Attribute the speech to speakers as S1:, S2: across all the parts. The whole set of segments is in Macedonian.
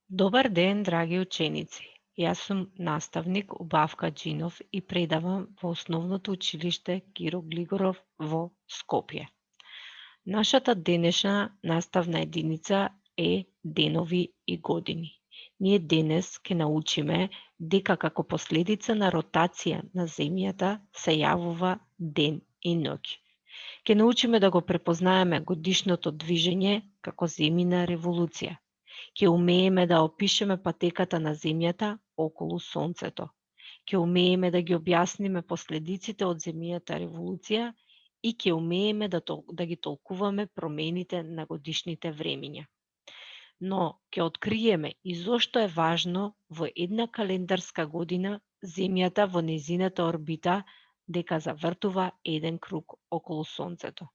S1: Добар ден, драги ученици! Јас сум наставник Убавка Џинов и предавам во Основното училиште Киро Глигоров во Скопје. Нашата денешна наставна единица е денови и години. Ние денес ќе научиме дека како последица на ротација на Земјата се јавува ден и ноќ. Ќе научиме да го препознаеме годишното движење како земјина револуција. Ќе умееме да опишеме патеката на Земјата околу Сонцето. Ќе умееме да ги објасниме последиците од земјината револуција и ќе умееме да ги толкуваме промените на годишните времиња. Но ќе откриеме и зошто е важно во една календарска година Земјата во нејзината орбита дека завртува еден круг околу Сонцето.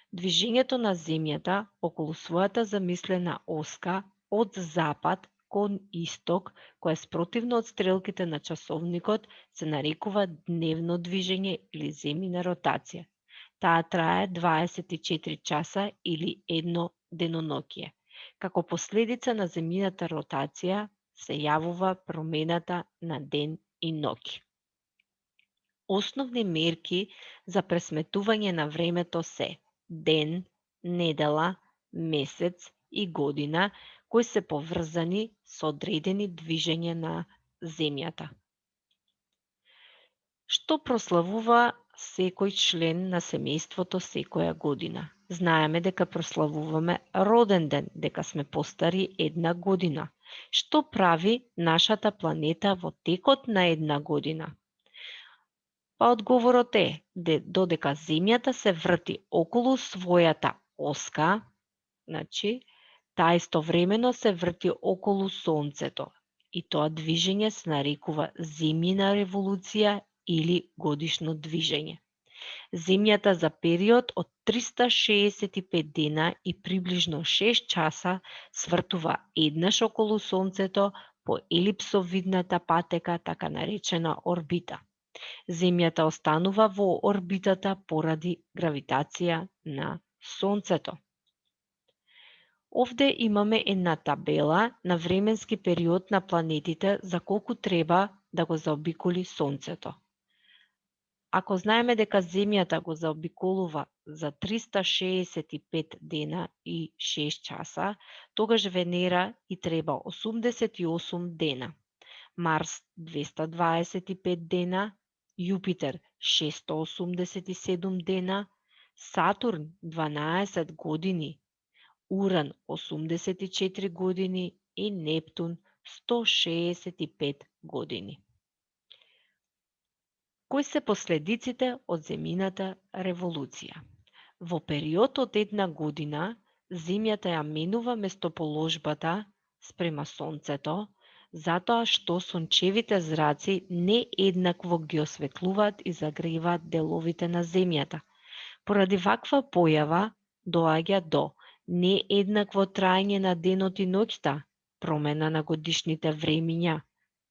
S1: Движењето на Земјата околу својата замислена оска од запад кон исток, која спротивно од стрелките на часовникот, се нарекува дневно движење или земјина ротација. Таа трае 24 часа или едно деноноќие. Како последица на земјината ротација се јавува промената на ден и ноќ. Основни мерки за пресметување на времето се ден, недела, месец и година, кои се поврзани со одредени движења на Земјата. Што прославува секој член на семејството секоја година? Знаеме дека прославуваме роден ден, дека сме постари една година. Што прави нашата планета во текот на една година? Па одговорот е додека Земјата се врти околу својата оска, значи, таа истовремено се врти околу Сонцето и тоа движење се нарекува земјина револуција или годишно движење. Земјата за период од 365 дена и приближно 6 часа свртува еднаш околу Сонцето по елипсовидната патека, така наречена орбита. Земјата останува во орбитата поради гравитација на Сонцето. Овде имаме една табела на временски период на планетите за колку треба да го заобиколи Сонцето. Ако знаеме дека Земјата го заобиколува за 365 дена и 6 часа, тогаш Венера и треба 88 дена, Марс 225 дена, Јупитер 687 дена, Сатурн 12 години, Уран 84 години и Нептун 165 години. Кои се последиците од земјината револуција? Во период од една година, Земјата ја менува местоположбата спрема Сонцето, затоа што сончевите зраци не еднакво ги осветлуваат и загреваат деловите на Земјата. Поради ваква појава доаѓа до нееднакво траење на денот и ноќта, промена на годишните времиња.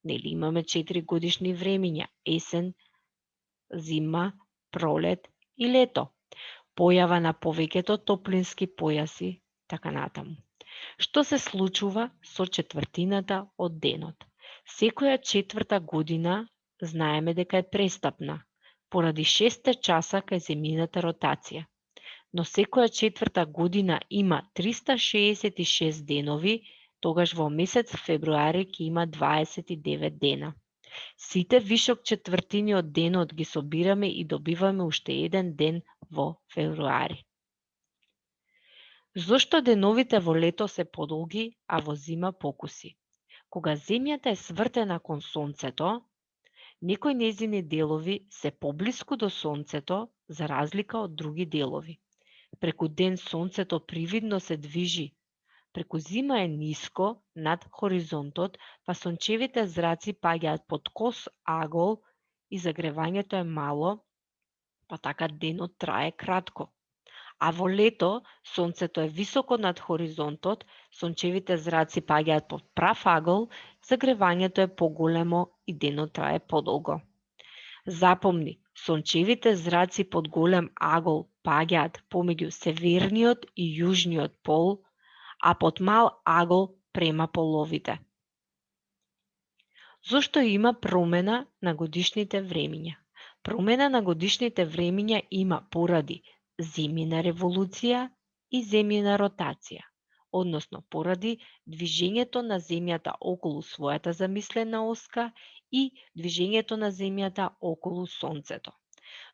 S1: Нели имаме 4 годишни времиња: есен, зима, пролет и лето. Појава на повеќето топлински појаси, така натаму. Што се случува со четвртината од денот? Секоја четврта година знаеме дека е престапна, поради 6 часа кај земјината ротација. Но секоја четврта година има 366 денови, тогаш во месец февруари ќе има 29 дена. Сите вишок четвртини од денот ги собираме и добиваме уште еден ден во февруари. Зошто деновите во лето се подолги, а во зима покуси? Кога Земјата е свртена кон Сонцето, некои нејзини делови се поблиску до Сонцето за разлика од други делови. Преку ден Сонцето привидно се движи, преку зима е ниско над хоризонтот, па сончевите зраци паѓаат под кос агол и загревањето е мало, па така денот трае кратко. А во лето Сонцето е високо над хоризонтот, сончевите зраци паѓаат под прав агол, загревањето е поголемо и денот трае подолго. Запомни, сончевите зраци под голем агол паѓаат помеѓу северниот и јужниот пол, а под мал агол спрема половите. Зошто има промена на годишните времиња? Промена на годишните времиња има поради земјина револуција и земјина ротација, односно поради движењето на земјата околу својата замислена оска и движењето на земјата околу сонцето.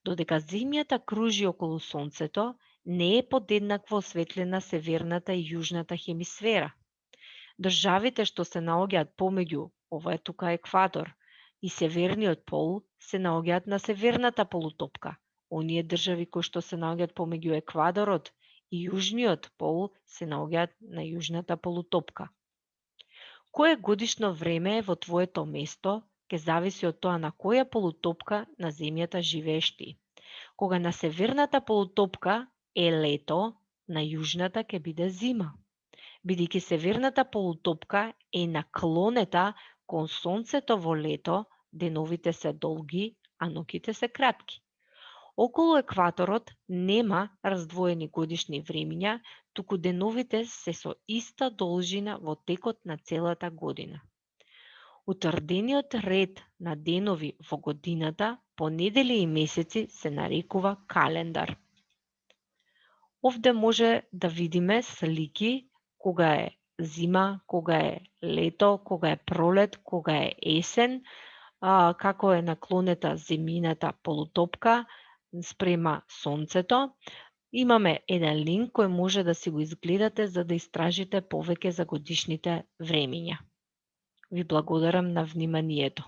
S1: Додека земјата кружи околу сонцето, не е подеднакво осветлена северната и јужната хемисфера. Државите што се наоѓаат помеѓу, ова е тука екватор, и северниот пол се наоѓаат на северната полутопка. Оние држави кои што се наоѓаат помеѓу еквадорот и јужниот пол се наоѓаат на јужната полутопка. Кое годишно време е во твоето место ќе зависи од тоа на која полутопка на земјата живееш ти. Кога на северната полутопка е лето, на јужната ќе биде зима. Бидејќи северната полутопка е наклонета кон сонцето во лето, деновите се долги, а ноќите се кратки. Околу екваторот нема раздвоени годишни времиња, туку деновите се со иста должина во текот на целата година. Утврдениот ред на денови во годината по недели и месеци се нарекува календар. Овде може да видиме слики кога е зима, кога е лето, кога е пролет, кога е есен, како е наклонета земјината полутопка спрема сонцето. Имаме еден линк кој може да си го изгледате за да истражите повеќе за годишните времиња. Ви благодарам на вниманието.